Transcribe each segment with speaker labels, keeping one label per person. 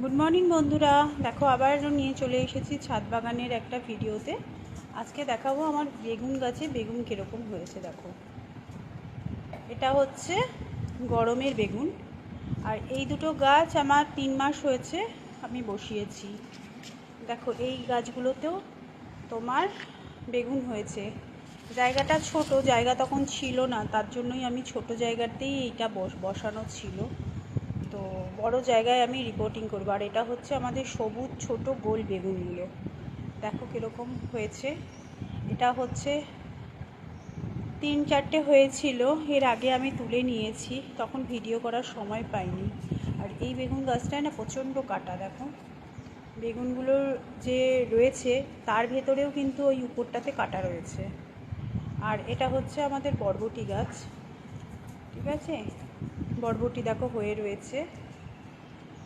Speaker 1: Good morning বন্ধুরা, দেখো আবার নিয়ে চলে এসেছি ছাদ বাগানের একটা ভিডিওতে। আজকে দেখাবো আমার বেগুন গাছে বেগুন কীরকম হয়েছে। দেখো, এটা হচ্ছে গরমের বেগুন, আর এই দুটো গাছ আমার 3 মাস হয়েছে আমি বসিয়েছি। দেখো এই গাছগুলোতেও তোমার বেগুন হয়েছে। জায়গাটা ছোট, জায়গা তখন ছিল না, তার জন্যই আমি ছোট জায়গাতেই এইটা বসানো ছিল। তো বড় জায়গায় আমি রিপোর্টিং করবো। আর এটা হচ্ছে আমাদের সবুজ ছোট গোল বেগুনগুলো, দেখো কীরকম হয়েছে। এটা হচ্ছে 3-4টে হয়েছিল, এর আগে আমি তুলে নিয়েছি, তখন ভিডিও করার সময় পাইনি। আর এই বেগুন গাছটায় না প্রচণ্ড কাটা, দেখো বেগুনগুলোর যে রয়েছে তার ভেতরেও কিন্তু ওই উপরটাতে কাটা রয়েছে। আর এটা হচ্ছে আমাদের বরবটি গাছ, ঠিক আছে, বরবটি দেখো হয়ে রয়েছে।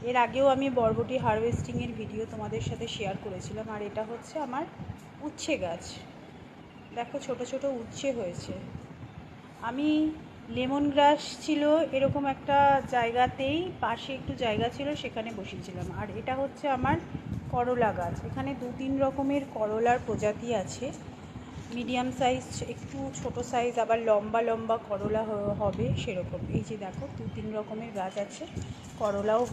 Speaker 1: এর আগেও আমি বরবটি হারভেস্টিংয়ের ভিডিও তোমাদের সাথে শেয়ার করেছিলাম। আর এটা হচ্ছে আমার উচ্ছে গাছ, দেখো ছোট ছোট উচ্ছে হয়েছে। আমি লেমন গ্রাস ছিল এরকম একটা জায়গাতেই, পাশে একটু জায়গা ছিল, সেখানে বসিয়েছিলাম। আর এটা হচ্ছে আমার করলা গাছ, এখানে 2-3 রকমের করলার প্রজাতি আছে, মিডিয়াম সাইজ, একটু ছোট সাইজ, আবার লম্বা লম্বা করলা হবে সেরকম। এই যে দেখো 2-3 রকমের গাছ আছে, করলাও